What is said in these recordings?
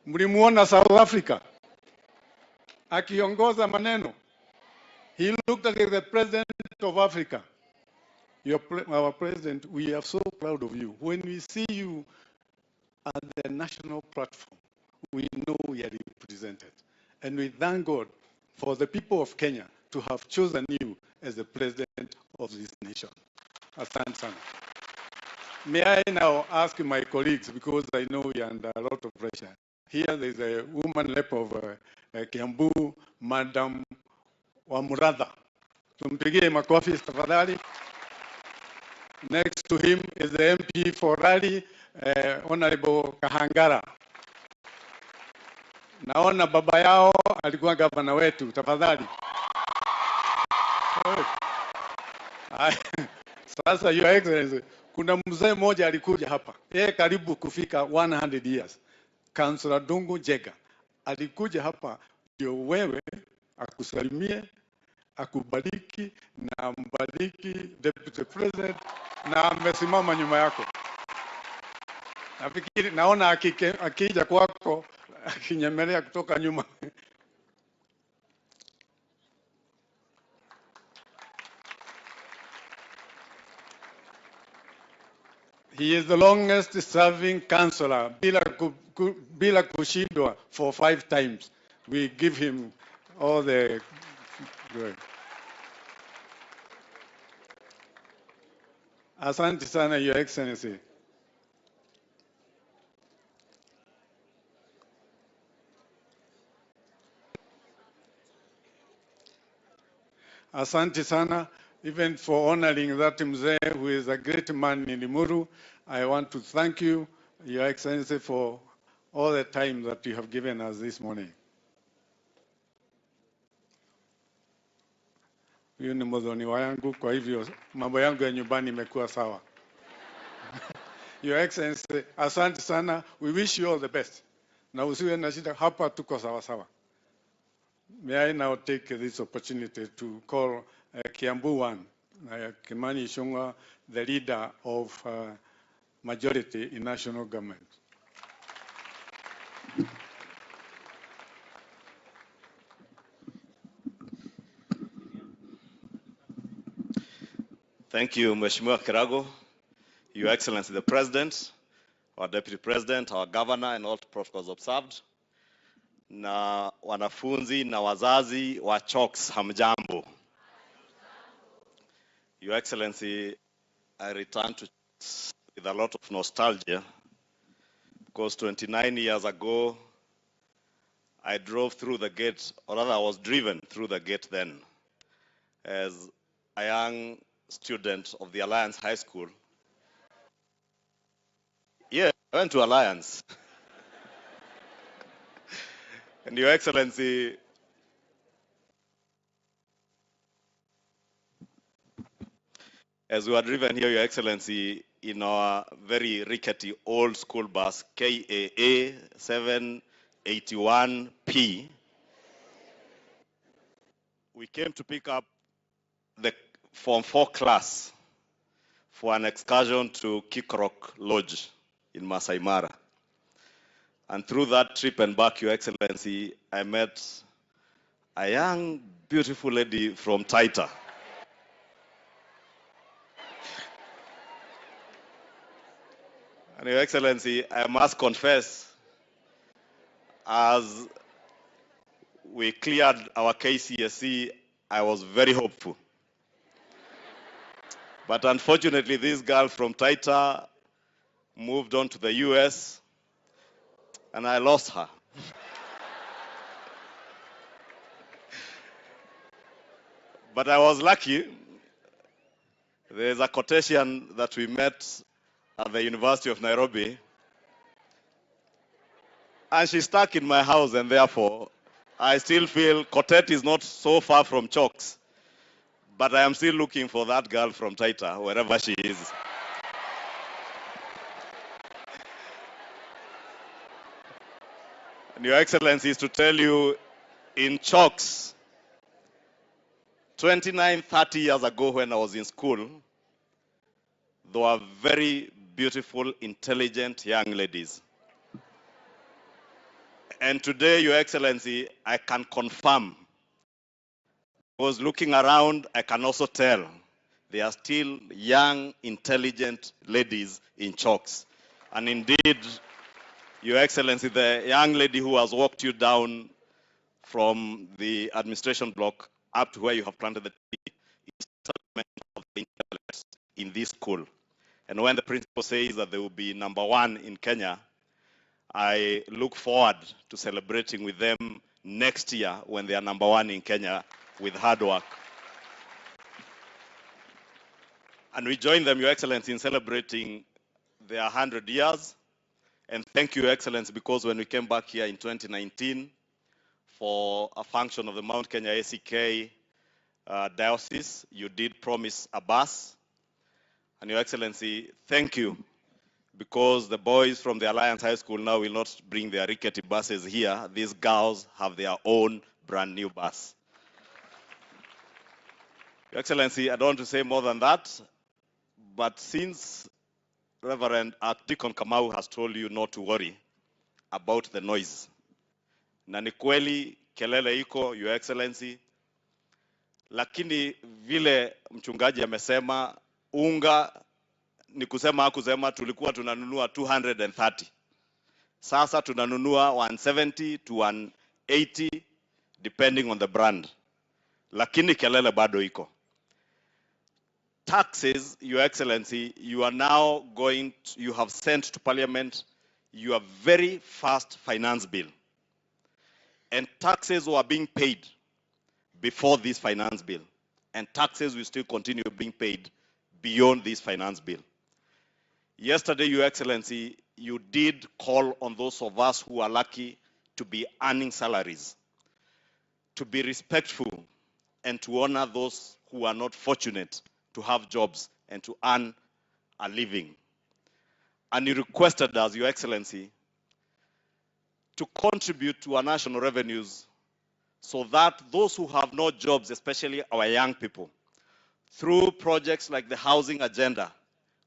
Mlimuona South Africa akiongoza maneno. He looked like the president of Africa. Our president, we are so proud of you. When we see you at the national platform, we know we are represented. And we thank God for the people of Kenya to have chosen you as the president of this nation. Asante sana. May I now ask my colleagues, because I know we are under a lot of pressure. Here there is a woman rep of Kiambu, Madam Wamuradha. Tumpigie makofi tafadhali. Next to him is the MP for Rally, Honorable Kahangara. Naona baba yao alikuwa gavana wetu, tafadhali. Sasa Your Excellency, kuna mzee mmoja alikuja hapa. Yeye karibu kufika 100 years. Councillor Dungu Jega. Alikuja hapa ndio wewe akusalimie, akubariki na mbariki Deputy President na amesimama nyuma yako. Nafikiri naona akija kwako akinyemelea kutoka nyuma. He is the longest serving councillor bila kushindwa for 5 times. We give him all the good. Asante sana, Your Excellency. Asante sana, even for honoring that mzee who is a great man in Limuru. I want to thank you, Your Excellency, for all the time that you have given us this morning. Huyu ni mwadhoni wangu, kwa hivyo mambo yangu ya nyumbani imekuwa sawa. Your Excellency, asante sana. We wish you all the best. Na usiwe na shida, hapa tuko sawa sawa. May I now take this opportunity to call Kiambu one, Kimani Ichung'wah, the leader of majority in national government. Thank you, Mheshimiwa Kirago, Your Excellency the President, our Deputy President, our Governor, and all protocols observed. Na wanafunzi na wazazi wa CHOCS, hamjambo. Your Excellency, I return to CHOCS with a lot of nostalgia because 29 years ago, I drove through the gate, or rather I was driven through the gate then as a young student of the Alliance High School. Yeah, I went to Alliance. And Your Excellency, as we were driven here, Your Excellency, in our very rickety old school bus, KAA 781P, we came to pick up the Form 4 class for an excursion to Kikrok Lodge in Masai Mara. And through that trip and back, Your Excellency, I met a young, beautiful lady from Taita. And Your Excellency, I must confess, as we cleared our KCSE, I was very hopeful. But unfortunately, this girl from Taita moved on to the US, and I lost her. But I was lucky. There's a quotation that we met at the University of Nairobi, and she stuck in my house, and therefore I still feel Kotet is not so far from CHOCS, but I am still looking for that girl from Taita, wherever she is. And Your Excellency, is to tell you, in CHOCS, 29, 30 years ago when I was in school, there were very beautiful, intelligent young ladies. And today, Your Excellency, I can confirm, because looking around, I can also tell there are still young, intelligent ladies in chalks. And indeed, Your Excellency, the young lady who has walked you down from the administration block up to where you have planted the tree is a of the intellects in this school. And when the principal says that they will be #1 in Kenya, I look forward to celebrating with them next year when they are #1 in Kenya with hard work. And we join them, Your Excellency, in celebrating their 100 years. And thank you, Your Excellency, because when we came back here in 2019 for a function of the Mount Kenya ACK diocese, you did promise a bus. And Your Excellency, thank you, because the boys from the Alliance High School now will not bring their rickety buses here. These girls have their own brand new bus. Your Excellency, I don't want to say more than that, but since Reverend Archdeacon Kamau has told you not to worry about the noise, na ni kweli kelele iko, Your Excellency, lakini vile mchungaji amesema, unga ni kusema hakusema, tulikuwa tunanunua 230. Sasa tunanunua 170 to 180 depending on the brand. Lakini kelele bado iko. Taxes, Your Excellency, you are now you have sent to Parliament your very first finance bill. And taxes were being paid before this finance bill. And taxes will still continue being paid beyond this finance bill. Yesterday, Your Excellency, you did call on those of us who are lucky to be earning salaries, to be respectful and to honor those who are not fortunate to have jobs and to earn a living. And you requested us, Your Excellency, to contribute to our national revenues so that those who have no jobs, especially our young people, through projects like the housing agenda,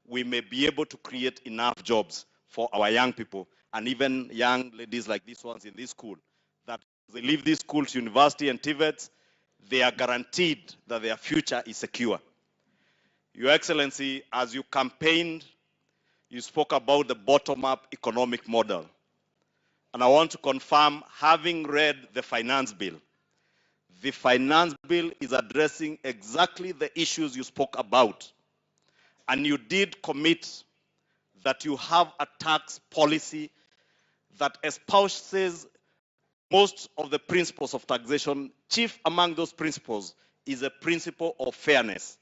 we may be able to create enough jobs for our young people and even young ladies like these ones in this school, that they leave these schools, university and TVETs, they are guaranteed that their future is secure. Your Excellency, as you campaigned, you spoke about the bottom-up economic model. And I want to confirm, having read the finance bill is addressing exactly the issues you spoke about. And you did commit that you have a tax policy that espouses most of the principles of taxation. Chief among those principles is a principle of fairness.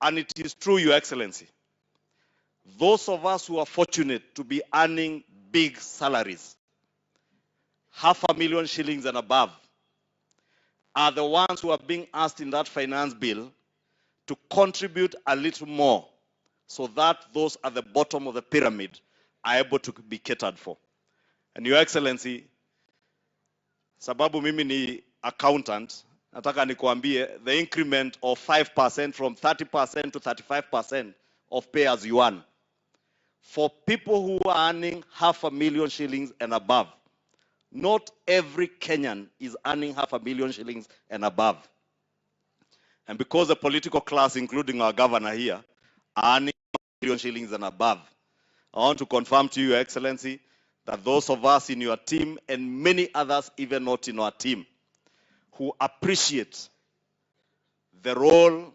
And it is true, Your Excellency, those of us who are fortunate to be earning big salaries, 500,000 shillings and above, are the ones who are being asked in that finance bill to contribute a little more so that those at the bottom of the pyramid are able to be catered for. And Your Excellency, sababu mimi ni accountant, nataka nikuambie the increment of 5% from 30% to 35% of pay as you earn for people who are earning 500,000 shillings and above. Not every Kenyan is earning 500,000 shillings and above. And because the political class, including our governor here, are earning 1,000,000 shillings and above, I want to confirm to you, Your Excellency, that those of us in your team and many others even not in our team who appreciate the role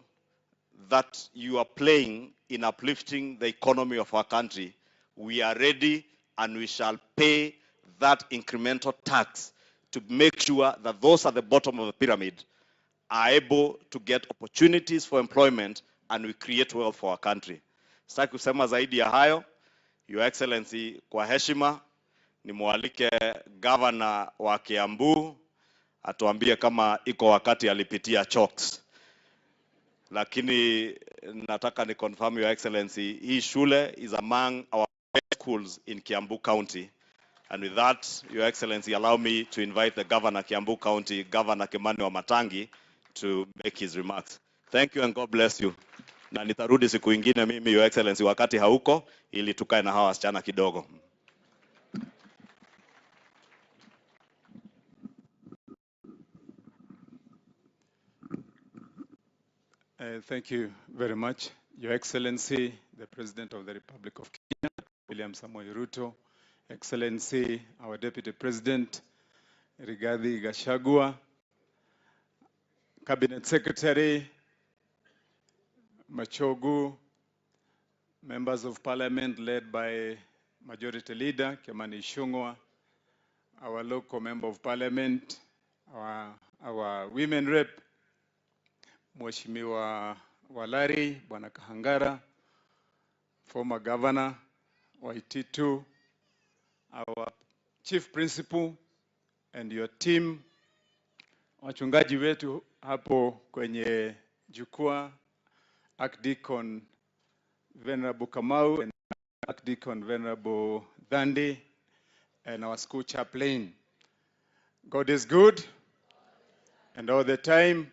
that you are playing in uplifting the economy of our country, we are ready and we shall pay that incremental tax to make sure that those at the bottom of the pyramid are able to get opportunities for employment and we create wealth for our country. Sitaki kusema zaidi ya hayo. Your Excellency, kwa heshima nimwalike governor wa Kiambu atuambie kama iko wakati alipitia chalks. Lakini nataka ni confirm, Your Excellency, hii shule is among our best schools in Kiambu County. And with that, Your Excellency, allow me to invite the Governor Kiambu County, Governor Kimani Wamatangi, to make his remarks. Thank you and God bless you. Na nitarudi siku ingine mimi, Your Excellency, wakati hauko, ili tukae na hawa wasichana kidogo. Thank you very much, Your Excellency, the President of the Republic of Kenya, William Samoei Ruto, Excellency, our Deputy President, Rigathi Gachagua, Cabinet Secretary, Machogu, members of Parliament led by Majority Leader Kimani Ichung'wah, our local Member of Parliament, our Women Rep, Mheshimiwa Walari, Bwana Kahangara, former Governor, Waititu, our Chief Principal and your team, wachungaji wetu hapo kwenye jukwaa, Archdeacon Venerable Kamau and Archdeacon Venerable Dhandi, and our school chaplain. God is good, and all the time.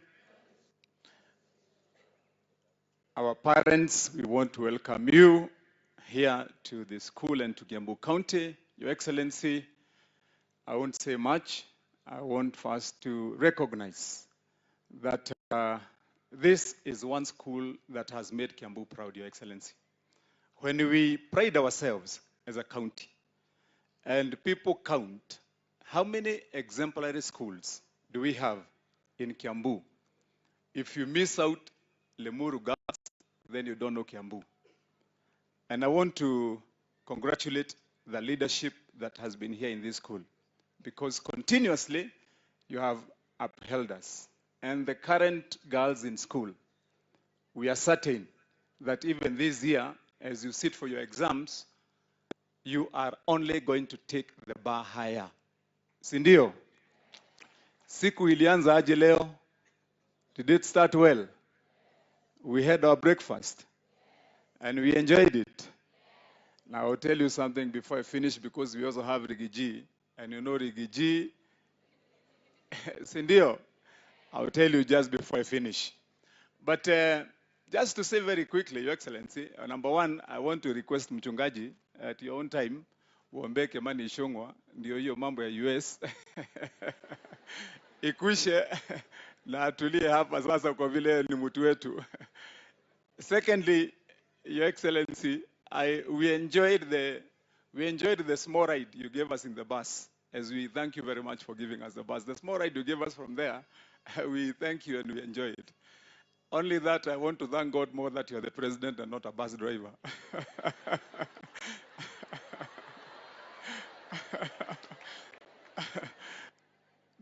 Our parents, we want to welcome you here to the school and to Kiambu County. Your Excellency, I won't say much. I want first to recognize that this is one school that has made Kiambu proud, Your Excellency. When we pride ourselves as a county and people count how many exemplary schools do we have in Kiambu, if you miss out Limuru girls, then you don't know Kiambu. And I want to congratulate the leadership that has been here in this school, because continuously you have upheld us. And the current girls in school, we are certain that even this year, as you sit for your exams, you are only going to take the bar higher. Sindio? Siku ilianza aje leo? Did it start well? We had our breakfast and we enjoyed it. Now I'll tell you something before I finish, because we also have Rigiji, and you know Rigiji, Sindio? I'll tell you just before I finish. But just to say very quickly, Your Excellency, number one, I want to request mchungaji at your own time, uombe Kimani Ichung'wah, ndio hiyo mambo ya US ikwishe na atulie hapa sasa kwa vile ni mtu wetu. Secondly, Your Excellency, we enjoyed the small ride you gave us in the bus, as we thank you very much for giving us the bus. The small ride you gave us from there, we thank you and we enjoy it. Only that I want to thank God more that you're the president and not a bus driver.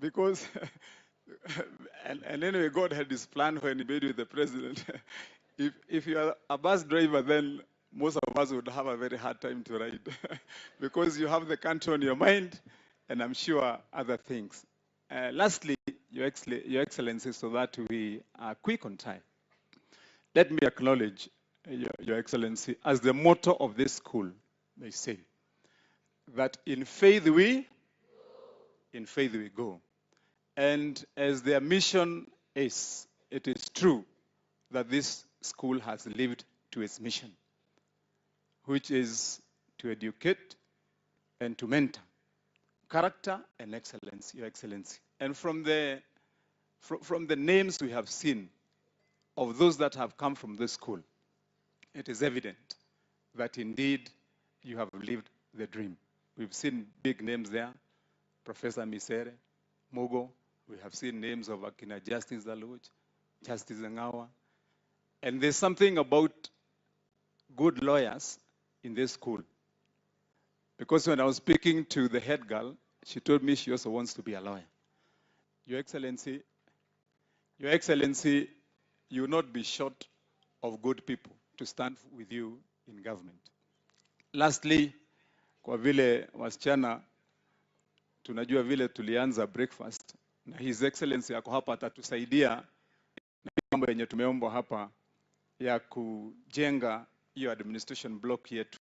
Because, and anyway, God had his plan when he made you the president. If you are a bus driver, then most of us would have a very hard time to ride because you have the country on your mind, and I'm sure other things. Lastly, Your Excellency, so that we are quick on time, let me acknowledge Your Excellency as the motto of this school. They say that in faith we go. And as their mission is, it is true that this school has lived to its mission, which is to educate and to mentor character and excellence, Your Excellency. And from the names we have seen of those that have come from this school, it is evident that indeed you have lived the dream. We've seen big names there, Professor Misere, Mugo. We have seen names of Akina Justice Zaluch, Justice Ngawa. And there's something about good lawyers in this school. Because when I was speaking to the head girl, she told me she also wants to be a lawyer. Your Excellency, you will not be short of good people to stand with you in government. Lastly, kwa vile wasichana tunajua vile tulianza breakfast, na His Excellency yako hapa atatusaidia na mambo yenye tumeombwa hapa ya kujenga hiyo administration block yetu.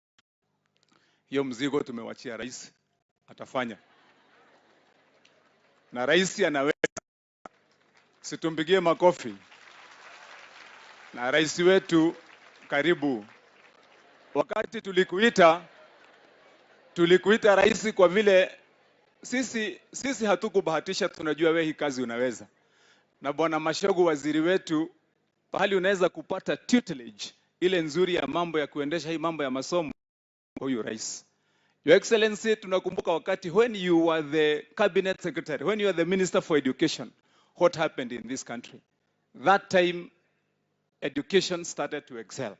Hiyo mzigo tumewachia rais, atafanya. Na rais anaweza, situmpigie makofi. Na rais wetu, karibu. Wakati tulikuita rais kwa vile sisi hatukubahatisha, tunajua wewe hii kazi unaweza. Na Bwana Mashogu, waziri wetu, pahali unaweza kupata tutelage ile nzuri ya mambo ya kuendesha hii mambo ya masomo, huyu rais. Your Excellency, tunakumbuka wakati when you were the cabinet secretary, when you were the minister for education, what happened in this country? That time education started to excel.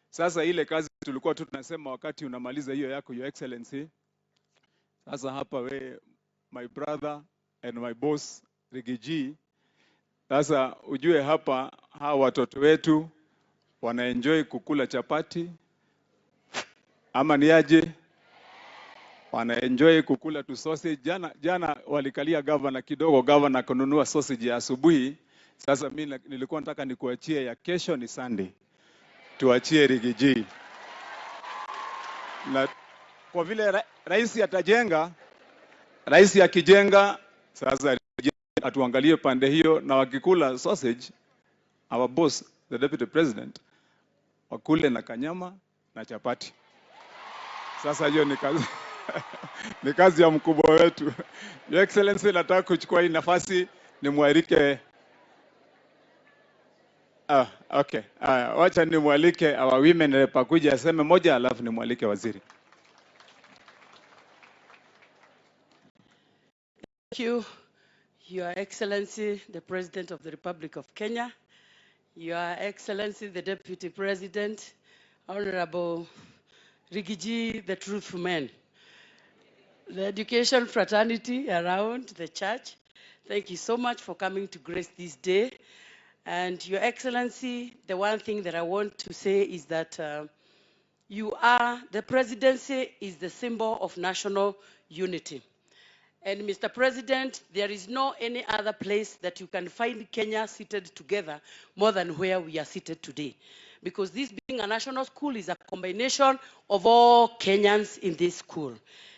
Sasa ile kazi tulikuwa tu tunasema wakati unamaliza hiyo yako, Your Excellency, sasa hapa we, my brother and my boss Rigiji, sasa ujue hapa hawa watoto wetu wanaenjoy kukula chapati ama ni aje? Wanaenjoy kukula tu sausage. Jana walikalia governor kidogo, governor kununua sausage ya asubuhi. Sasa mimi nilikuwa nataka nikuachie ya kesho, ni Sunday, tuachie Rigiji. Na kwa vile rais atajenga, rais akijenga, sasa atuangalie pande hiyo, na wakikula sausage, our boss the deputy president wakule na kanyama na chapati. Sasa hiyo ni kazi ni kazi ya mkubwa wetu. Your Excellency, nataka kuchukua hii nafasi nimwalike okay. Wacha nimwalike our women rep akuja aseme moja, alafu nimwalike waziri. Thank you, Your Excellency, the President of the Republic of Kenya, Your Excellency, the Deputy President, Honorable Rigiji, the truthful man, the education fraternity around the church, thank you so much for coming to grace this day. And Your Excellency, the one thing that I want to say is that the presidency is the symbol of national unity. And Mr. President, there is no any other place that you can find Kenya seated together more than where we are seated today. Because this being a national school is a combination of all Kenyans in this school.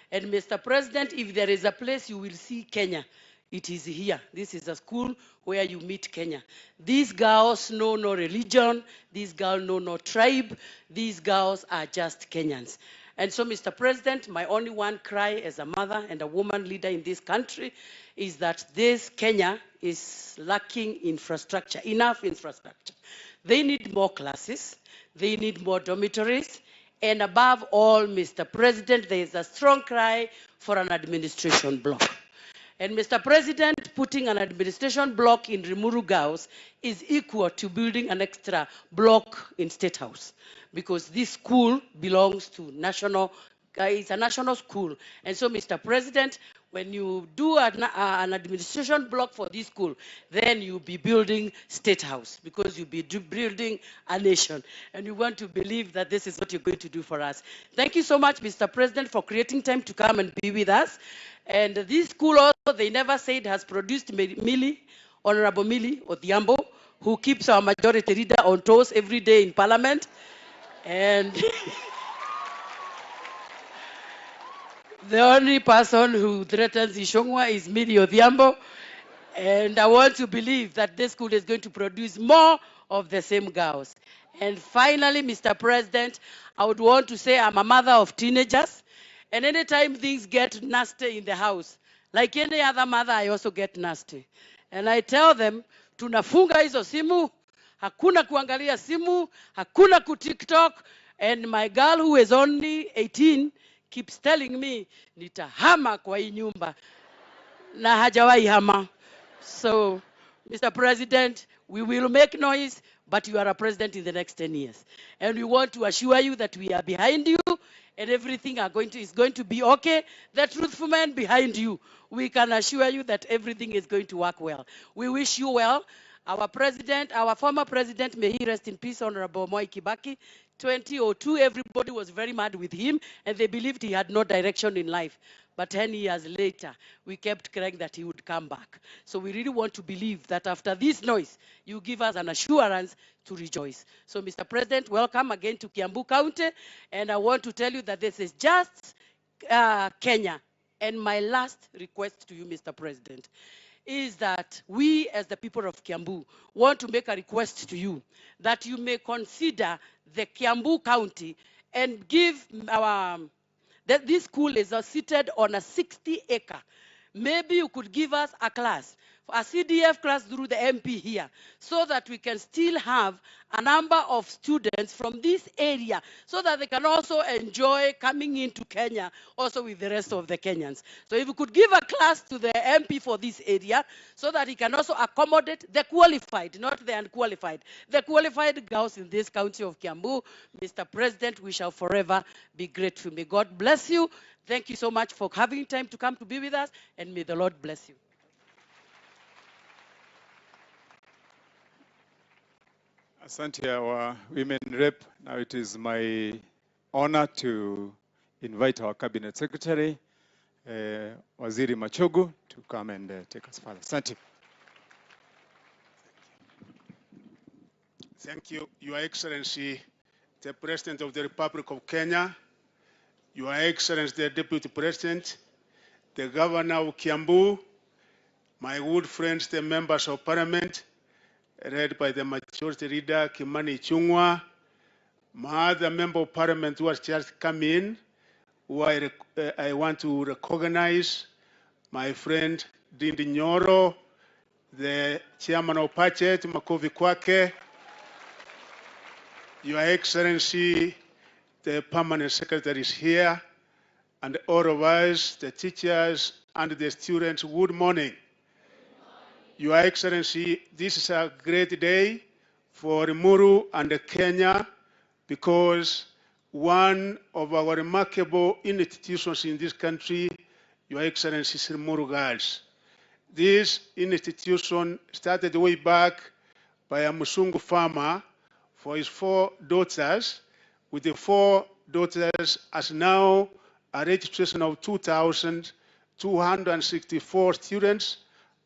And Mr. President, if there is a place you will see Kenya, it is here. This is a school where you meet Kenya. These girls know no religion. These girls know no tribe. These girls are just Kenyans. And so, Mr. President, my only one cry as a mother and a woman leader in this country is that this Kenya is lacking infrastructure, enough infrastructure. They need more classes. They need more dormitories. And above all, Mr. President, there is a strong cry for an administration block. And Mr. President, putting an administration block in Limuru Girls is equal to building an extra block in State House, because this school belongs to it's a national school. And so, Mr. President, when you do an administration block for this school, then you'll be building State House, because you'll be building a nation. And we want to believe that this is what you're going to do for us. Thank you so much, Mr. President, for creating time to come and be with us. And this school also, they never said, has produced Honorable Millie Kiambu, who keeps our majority leader on toes every day in Parliament. And the only person who threatens Ishongwa is Millie Kiambu. And I want to believe that this school is going to produce more of the same girls. And finally, Mr. President, I would want to say I'm a mother of teenagers. And anytime things get nasty in the house, like any other mother, I also get nasty. And I tell them, tunafunga hizo simu, hakuna kuangalia simu, hakuna TikTok. And my girl, who is only 18, keeps telling me, nitahama kwa hii nyumba. Na hajawahi hama. So, Mr. President, we will make noise, but you are a president in the next 10 years. And we want to assure you that we are behind you, and everything is going to be okay. The truthful man behind you, we can assure you that everything is going to work well. We wish you well. Our president, our former president, may he rest in peace, Honorable Moi Kibaki. 2002, everybody was very mad with him, and they believed he had no direction in life. But 10 years later, we kept crying that he would come back. So we really want to believe that after this noise, you give us an assurance to rejoice. So, Mr. President, welcome again to Kiambu County. And I want to tell you that this is just Kenya. And my last request to you, Mr. President, is that we, as the people of Kiambu, want to make a request to you that you may consider the Kiambu County and give this school is seated on a 60-acre. Maybe you could give us a class a CDF class through the MP here, so that we can still have a number of students from this area, so that they can also enjoy coming into Kenya also with the rest of the Kenyans. So if we could give a class to the MP for this area, so that he can also accommodate the qualified, not the unqualified, the qualified girls in this county of Kiambu. Mr. President, we shall forever be grateful. May God bless you. Thank you so much for having time to come to be with us, and may the Lord bless you. Asante, our women rep. Now it is my honor to invite our cabinet secretary, Waziri Machogu, to come and take us further. Asante. Thank you, Your Excellency, the President of the Republic of Kenya, Your Excellency, the Deputy President, the Governor of Kiambu, my good friends, the members of Parliament, led by the Majority Leader, Kimani Ichung'wah, my other Member of Parliament who has just come in, who I want to recognize, my friend Dindi Nyoro, the Chairman of Pachet, Makovi Kwake, Your Excellency, the Permanent Secretary is here, and all of us, the teachers and the students, good morning. Your Excellency, this is a great day for Limuru and Kenya, because one of our remarkable institutions in this country, Your Excellency, is Limuru Girls. This institution started way back by a Musungu farmer for his 4 daughters, with the 4 daughters as now a registration of 2,264 students,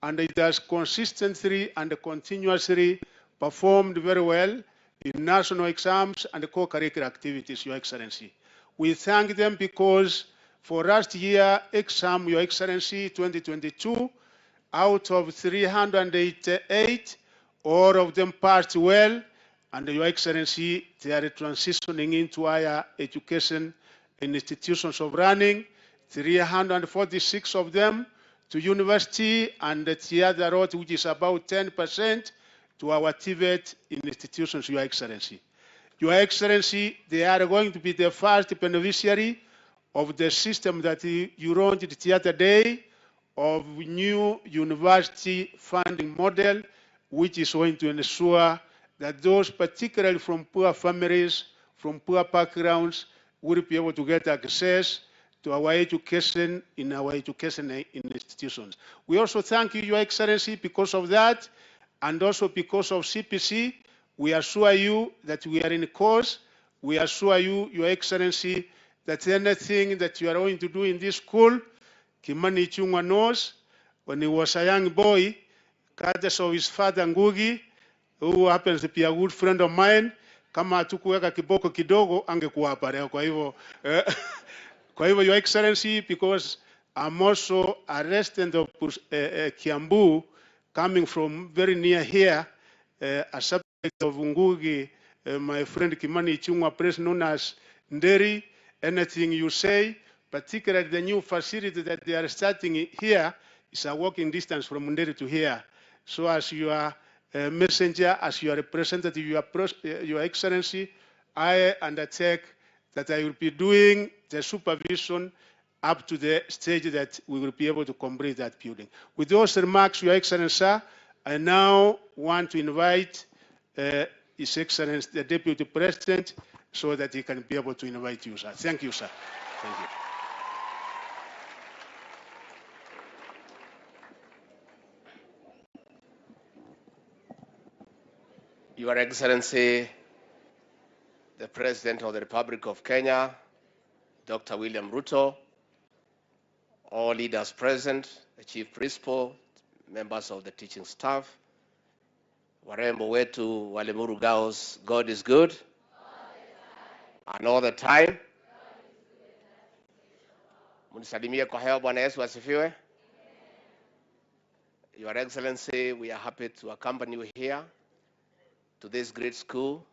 and it has consistently and continuously performed very well in national exams and co-curricular activities, Your Excellency. We thank them because for last year exam, Your Excellency, 2022, out of 388, all of them passed well, and Your Excellency, they are transitioning into higher education institutions of learning, 346 of them to university, and the other lot, which is about 10%, to our TVET institutions, Your Excellency. Your Excellency, they are going to be the first beneficiary of the system that you launched the other day, of new university funding model, which is going to ensure that those particularly from poor families, from poor backgrounds, will be able to get access to our education in our education institutions. We also thank you, Your Excellency, because of that, and also because of CPC. We assure you that we are in course. We assure you, Your Excellency, that anything that you are going to do in this school, Kimani Ichung'wah knows. When he was a young boy, courtesy of his father Ngugi, who happens to be a good friend of mine, kama hatukuweka kiboko kidogo angekuwa hapa leo. Kwa hivyo, Your Excellency, because I'm also a resident of Kiambu, coming from very near here, a subject of Ngugi, my friend Kimani Ichung'wah, press known as Nderi, anything you say, particularly the new facility that they are starting here, is a walking distance from Nderi to here. So as your messenger, as your representative, Your Excellency, I undertake that I will be doing the supervision up to the stage that we will be able to complete that building. With those remarks, Your Excellency, sir, I now want to invite His Excellency, the Deputy President, so that he can be able to invite you, sir. Thank you, sir. Thank you. Your Excellency, the President of the Republic of Kenya, Dr. William Ruto, all leaders present, the Chief Principal, members of the teaching staff, warembo wetu wa Limuru Girls, God is good, and all the time. Munisalimie kwa hewa, Bwana Yesu asifiwe. Your Excellency, we are happy to accompany you here to this great school.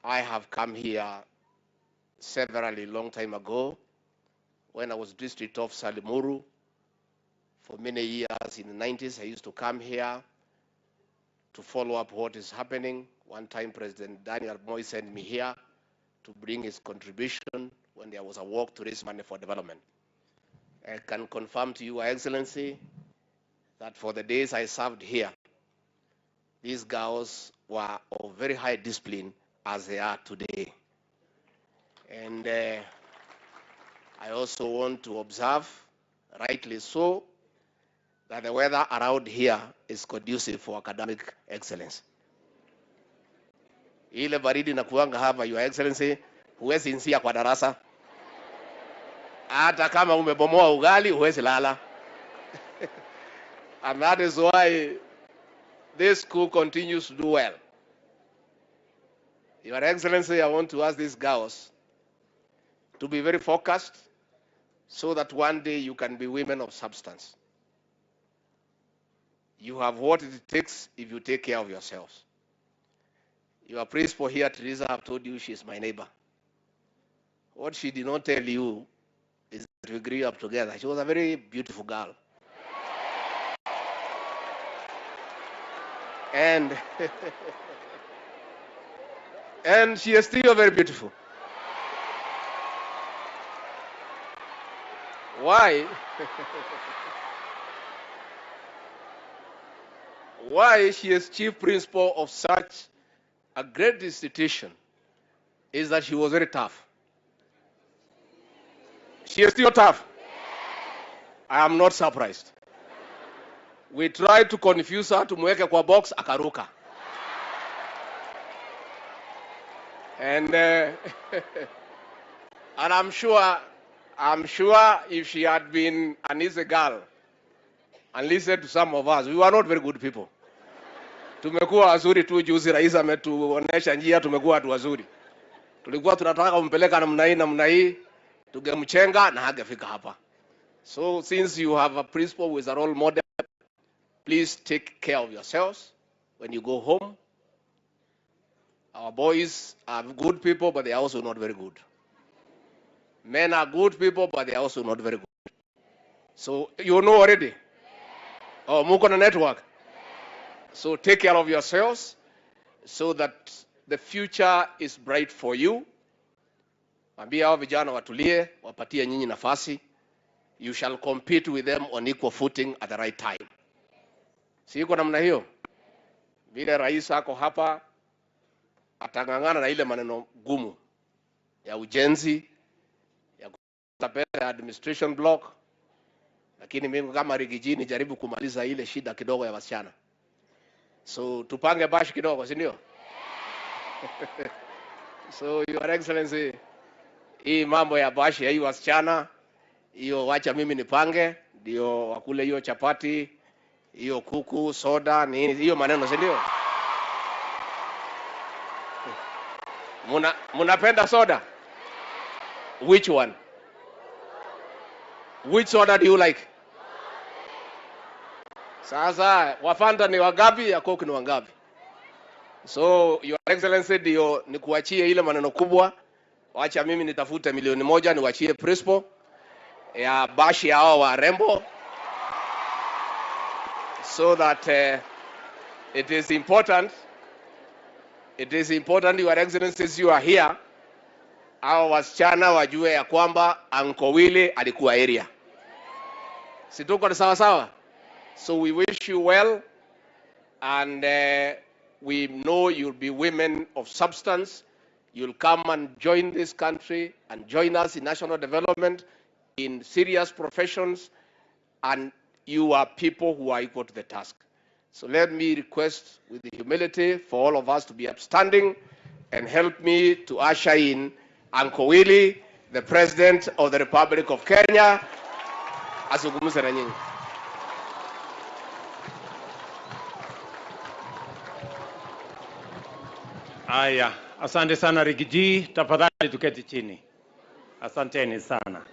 I have come here severally long time ago when I was district officer Limuru For many years in the 90s, I used to come here to follow up what is happening. One time, President Daniel Moi sent me here to bring his contribution when there was a walk to raise money for development. I can confirm to you, Your Excellency, that for the days I served here, these girls were of very high discipline as they are today. And I also want to observe, rightly so, that the weather around here is conducive for academic excellence. Ile baridi na kuanga hapa, Your Excellency, huwezi insia kwa darasa. Hata kama umebomoa ugali, huwezi lala. And that is why this school continues to do well. Your Excellency, I want to ask these girls to be very focused so that one day you can be women of substance. You have what it takes if you take care of yourselves. Your principal here, Teresa, have told you she is my neighbor. What she did not tell you is that we grew up together. She was a very beautiful girl. And, and she is still very beautiful. Why? Why she is chief principal of such a great institution is that she was very tough. She is still tough. I am not surprised. We tried to confuse her, tumweke kwa box, akaruka. And and I'm sure if she had been an easy girl and listened to some of us, we were not very good people. Tumekuwa wazuri tu, juzi rais ametuonesha njia, tumekuwa watu wazuri. Tulikuwa tunataka kumpeleka namna hii, tungemchenga na hangefika hapa. So since you have a principal who is a role model, please take care of yourselves when you go home. Our boys are good people, but they are also not very good. Men are good people, but they are also not very good. So you know already. Oh, muko na network. So take care of yourselves so that the future is bright for you. Ambia hao vijana watulie, wapatie nyinyi nafasi. You shall compete with them on equal footing at the right time. Si iko namna hiyo? Vile rais ako hapa atangangana na ile maneno gumu ya ujenzi, ya kupata ya administration block, lakini mimi kama Rigiji jaribu kumaliza ile shida kidogo ya wasichana. So tupange bash kidogo, si ndio? So Your Excellency, hii mambo ya bash ya hii wasichana, hiyo wacha mimi nipange, ndio wakule hiyo chapati, hiyo kuku, soda, nini, hiyo maneno, si ndio? Munapenda soda? Which one? Which soda do you like? Sasa wafanta ni wangapi, ya Coke ni wangapi? So Your Excellency, ndio nikuachie ile maneno kubwa. Wacha mimi nitafute milioni 1 niwachie principal ya bashi ya hao warembo, so that it is important, Your Excellency, you are here, hao wasichana wajue ya kwamba Uncle Willy alikuwa area. Si tuko sawa sawa? So we wish you well, and we know you'll be women of substance. You'll come and join this country and join us in national development, in serious professions, and you are people who are equal to the task. So let me request with the humility for all of us to be upstanding and help me to usher in Uncle Willy, the President of the Republic of Kenya. Azungumze na nyinyi. Aya, asante sana Rigiji, tafadhali tuketi chini. Asanteni sana.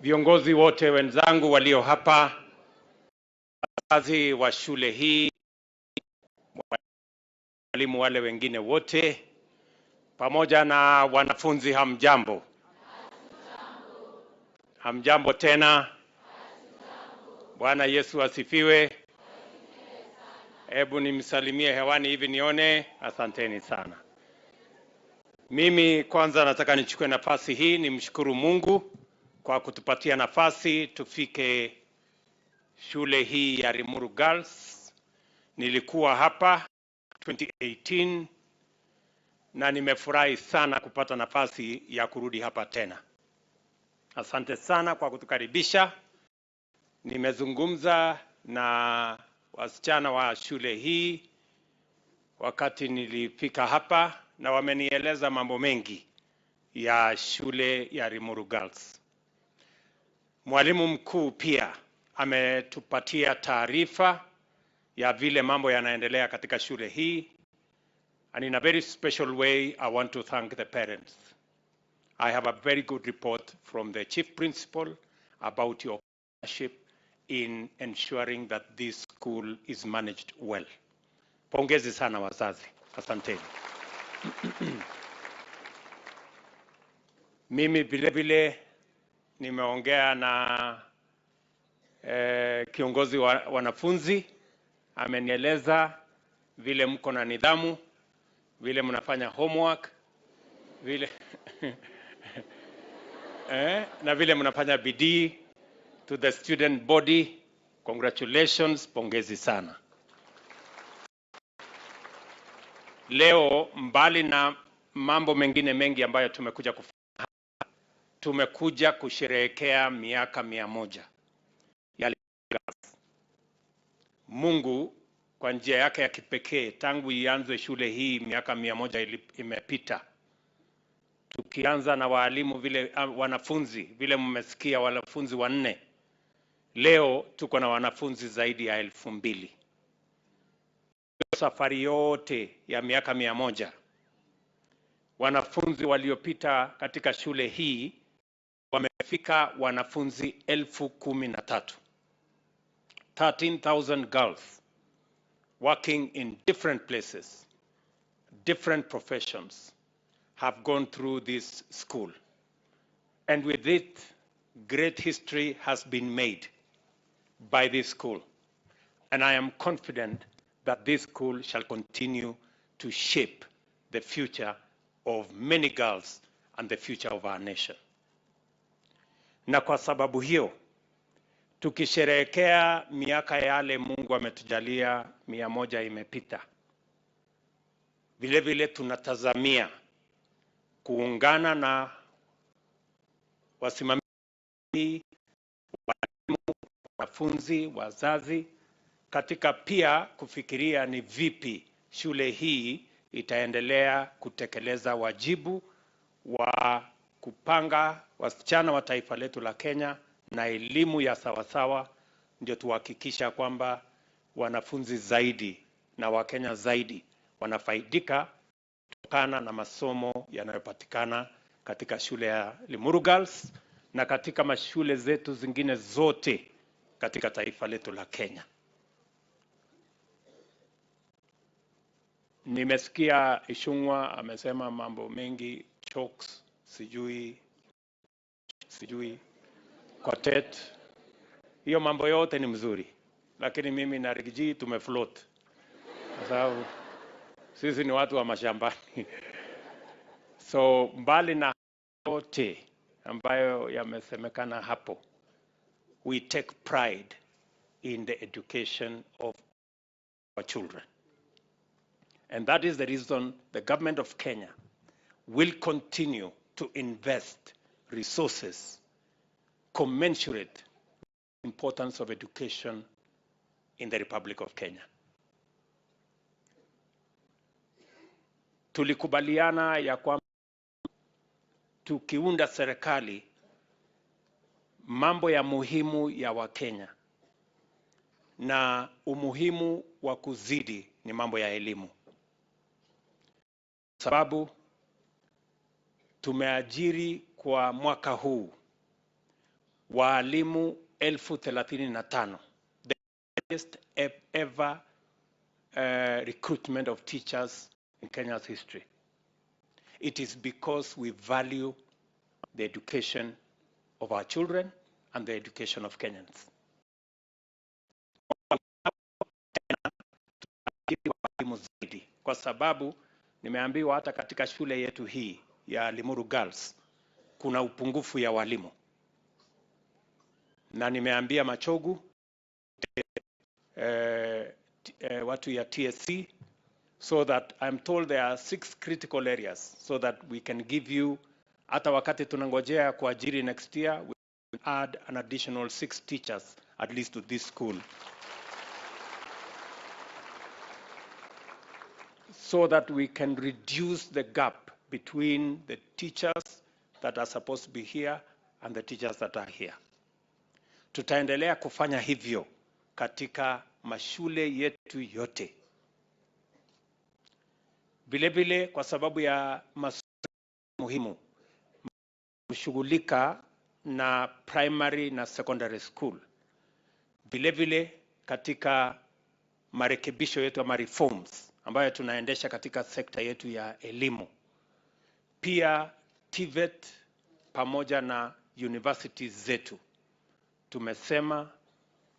Viongozi wote wenzangu walio hapa, wazazi wa shule hii, walimu wale wengine wote, pamoja na wanafunzi, hamjambo. Hamjambo tena. Bwana Yesu asifiwe. Hebu nimsalimie hewani hivi nione. Asanteni sana. Mimi kwanza nataka nichukue nafasi hii nimshukuru Mungu kwa kutupatia nafasi tufike shule hii ya Limuru Girls. Nilikuwa hapa 2018 na nimefurahi sana kupata nafasi ya kurudi hapa tena. Asante sana kwa kutukaribisha. Nimezungumza na wasichana wa shule hii wakati nilifika hapa na wamenieleza mambo mengi ya shule ya Limuru Girls. Mwalimu mkuu pia ametupatia taarifa ya vile mambo yanaendelea katika shule hii. And in a very special way, I want to thank the parents. I have a very good report from the chief principal about your partnership in ensuring that this school is managed well. Pongezi sana wazazi. Asanteni. Mimi vile vile nimeongea na kiongozi wa wanafunzi. Amenieleza vile mko na nidhamu, vile mnafanya homework, vile na vile mnafanya bidii. To the student body, congratulations, pongezi sana. Leo mbali na mambo mengine mengi ambayo tumekuja kufanya, tumekuja kusherehekea miaka 100 ya Girls. Mungu kwa njia yake ya kipekee tangu ianze shule hii miaka 100 imepita. Tukianza na walimu vile wanafunzi vile mmesikia wanafunzi 4. Leo tuko na wanafunzi zaidi ya 2000. Safari yote ya miaka 100 wanafunzi waliopita katika shule hii wamefika wanafunzi 13,000. 13,000 girls working in different places, different professions have gone through this school. And with it, great history has been made by this school. And I am confident that this school shall continue to shape the future of many girls and the future of our nation. Na kwa sababu hiyo, tukisherehekea miaka yale Mungu ametujalia 100 imepita. Vile vile tunatazamia kuungana na wasimamizi, wanafunzi, wazazi katika pia kufikiria ni vipi shule hii itaendelea kutekeleza wajibu wa kupanga wasichana wa taifa letu la Kenya na elimu ya sawasawa, ndio tuhakikisha kwamba wanafunzi zaidi na Wakenya zaidi wanafaidika kutokana na masomo yanayopatikana katika shule ya Limuru Girls na katika mashule zetu zingine zote katika taifa letu la Kenya. Nimesikia Ishungwa amesema mambo mengi, chokes, sijui quartet. Hiyo mambo yote ni mzuri, lakini mimi na Rigiji tumefloat kwa sababu sisi ni watu wa mashambani. So mbali na yote ambayo yamesemekana hapo, we take pride in the education of our children. And that is the reason the government of Kenya will continue to invest resources commensurate with the importance of education in the Republic of Kenya. Tulikubaliana ya kwamba tukiunda serikali, mambo ya muhimu ya Wakenya na umuhimu wa kuzidi ni mambo ya elimu. Sababu tumeajiri kwa mwaka huu walimu 35,000, the highest ever recruitment of teachers in Kenya's history. It is because we value the education of our children and the education of Kenyans. Walimu zaidi, kwa sababu nimeambiwa hata katika shule yetu hii ya Limuru Girls kuna upungufu ya walimu, na nimeambia Machogu watu ya TSC, so that I'm told there are 6 critical areas so that we can give you, hata wakati tunangojea kuajiri next year, we will add an additional 6 teachers at least to this school, so that we can reduce the gap between the teachers that are supposed to be here and the teachers that are here. Tutaendelea kufanya hivyo katika mashule yetu yote. Vile vile kwa sababu ya masuala muhimu kushughulika na primary na secondary school. Vile vile katika marekebisho yetu ama reforms ambayo tunaendesha katika sekta yetu ya elimu. Pia TVET pamoja na universities zetu. Tumesema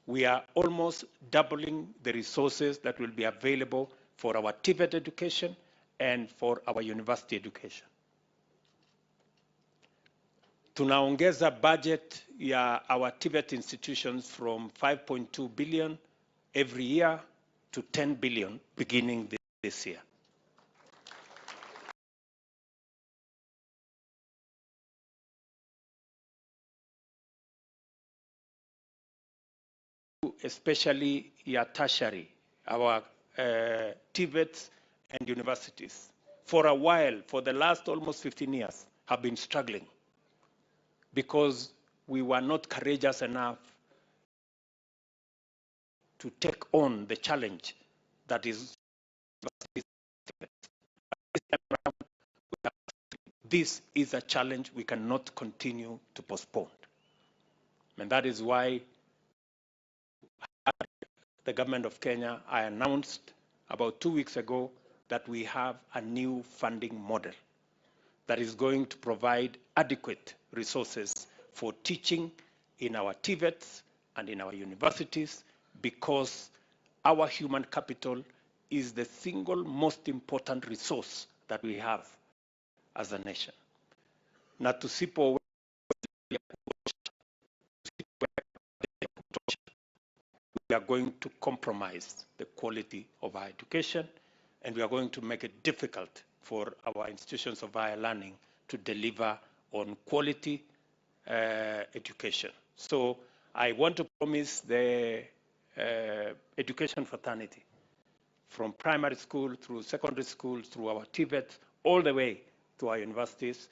we are almost doubling the resources that will be available for our TVET education and for our university education. Tunaongeza budget ya our TVET institutions from 5.2 billion every year to 10 billion beginning this year. Especially ya tertiary, our TVETs and universities, for a while, for the last almost 15 years, have been struggling because we were not courageous enough to take on the challenge that is. This is a challenge we cannot continue to postpone. And that is why the government of Kenya, I announced about 2 weeks ago that we have a new funding model that is going to provide adequate resources for teaching in our TVETs and in our universities, because our human capital is the single most important resource that we have as a nation. Na tusipo we are going to compromise the quality of our education, and we are going to make it difficult for our institutions of higher learning to deliver on quality education. So I want to promise the education fraternity, from primary school through secondary school, through our TVET, all the way to our universities,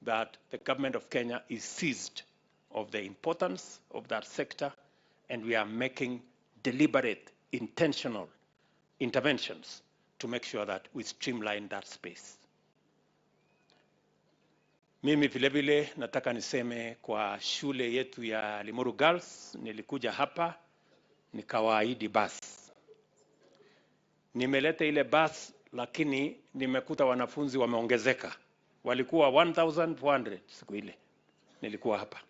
that the government of Kenya is seized of the importance of that sector, and we are making deliberate, intentional interventions to make sure that we streamline that space. Mimi vile vile nataka niseme kwa shule yetu ya Limuru Girls, nilikuja hapa nikawaahidi bus. Nimeleta ile bus, lakini nimekuta wanafunzi wameongezeka. Walikuwa 1,400 siku ile nilikuwa hapa.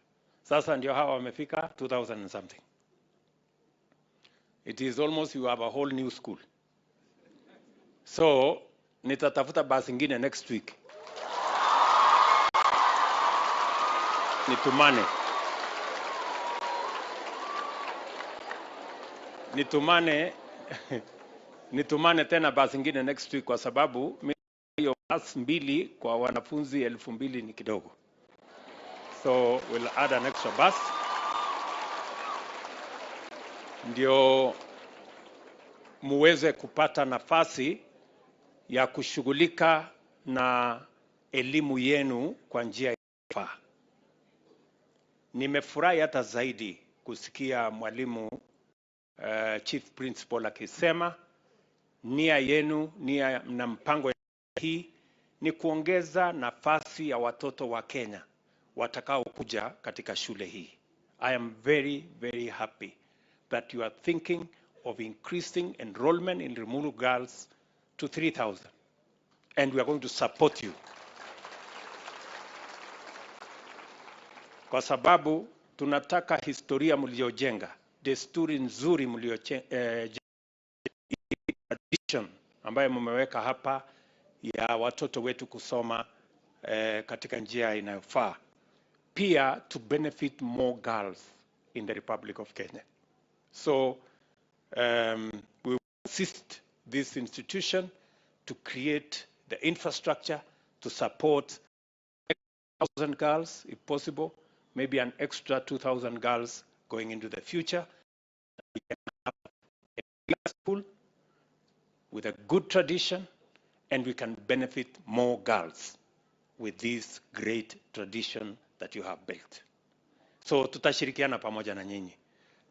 Sasa ndio hawa wamefika 2,000 and something. It is almost you have a whole new school. So nitatafuta bus ingine next week. Nitumane tena bus ingine next week, kwa sababu hiyo bus mbili kwa wanafunzi 2,000 ni kidogo. So we'll add an extra bus. Ndio muweze kupata nafasi ya kushughulika na elimu yenu kwa njia inayofaa. Nimefurahi hata zaidi kusikia mwalimu chief principal akisema nia yenu, nia na mpango hii ni kuongeza nafasi ya watoto wa Kenya watakao kuja katika shule hii. I am very, very happy that you are thinking of increasing enrollment in Limuru Girls to 3,000, and we are going to support you. Kwa sababu tunataka historia mliojenga, desturi nzuri tradition ambayo mmeweka hapa ya watoto wetu kusoma katika njia inayofaa, pia to benefit more girls in the Republic of Kenya. So we will assist this institution to create the infrastructure to support 1,000 girls, if possible, maybe an extra 2,000 girls going into the future. We can have a school with a good tradition, and we can benefit more girls with this great tradition that you have built. So tutashirikiana pamoja na nyinyi.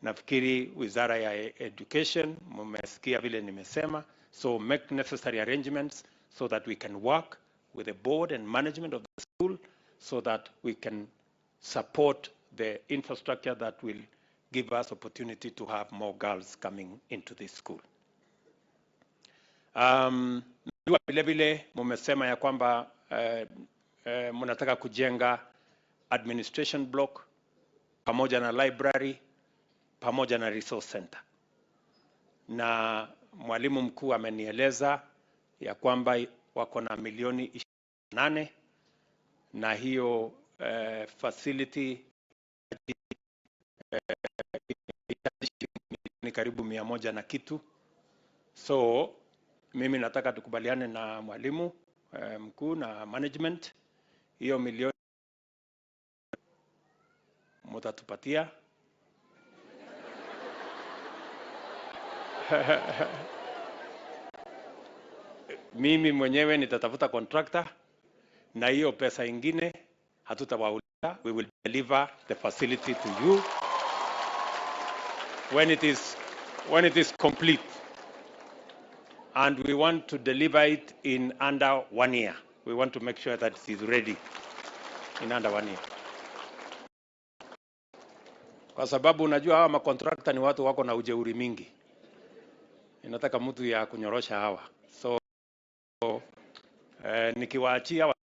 Nafikiri Wizara ya Education, mmesikia vile nimesema, so make necessary arrangements so that we can work with the board and management of the school so that we can support the infrastructure that will give us opportunity to have more girls coming into this school. Najua vile vile mmesema ya kwamba mnataka kujenga administration block pamoja na library pamoja na resource center, na mwalimu mkuu amenieleza ya kwamba wako na milioni 28 na hiyo facility ni karibu 100 na kitu. So mimi nataka tukubaliane na mwalimu mkuu na management, hiyo milioni mtatupatia. Mimi mwenyewe nitatafuta contractor na hiyo pesa ingine hatutawauliza. We will deliver the facility to you when it is complete, and we want to deliver it in under 1 year. We want to make sure that it is ready in under 1 year. Kwa sababu unajua hawa makontractor ni watu wako na ujeuri mingi. Inataka mtu ya kunyorosha hawa. So nikiwaachia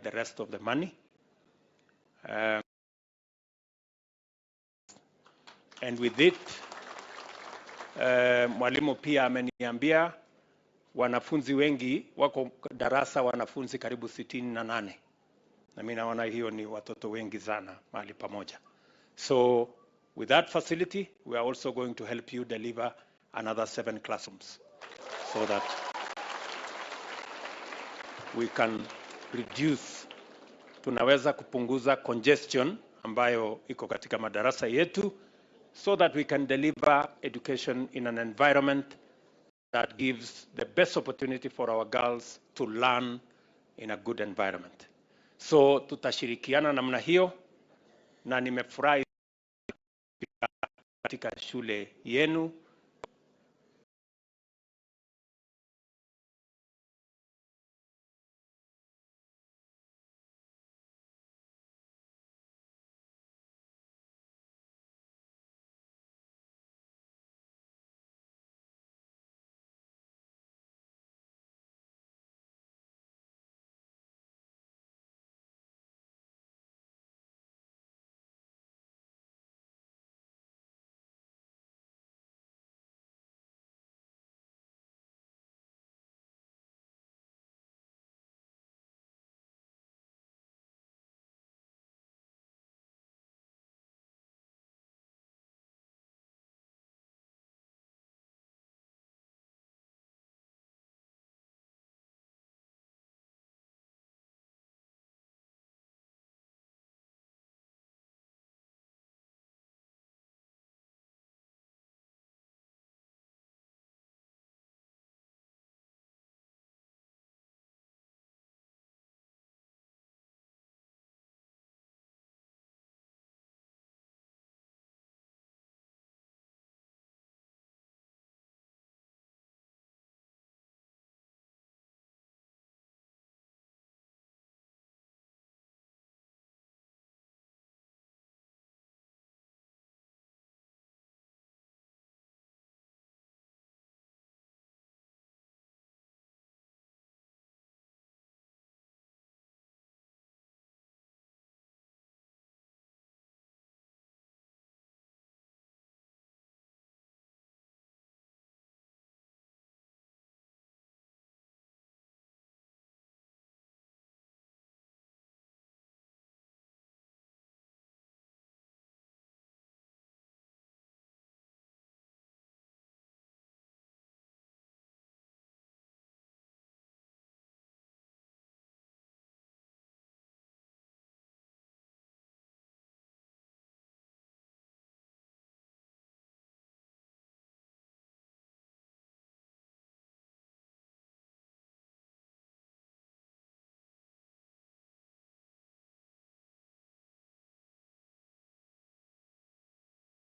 the rest of the money. And with it, mwalimu pia ameniambia wanafunzi wengi wako darasa, wanafunzi karibu 68. Na mimi naona hiyo ni watoto wengi sana mahali pamoja. So with that facility, we are also going to help you deliver another 7 classrooms so that we can reduce, tunaweza kupunguza congestion ambayo iko katika madarasa yetu, so that we can deliver education in an environment that gives the best opportunity for our girls to learn in a good environment. So tutashirikiana namna hiyo, na nimefurahi katika shule yenu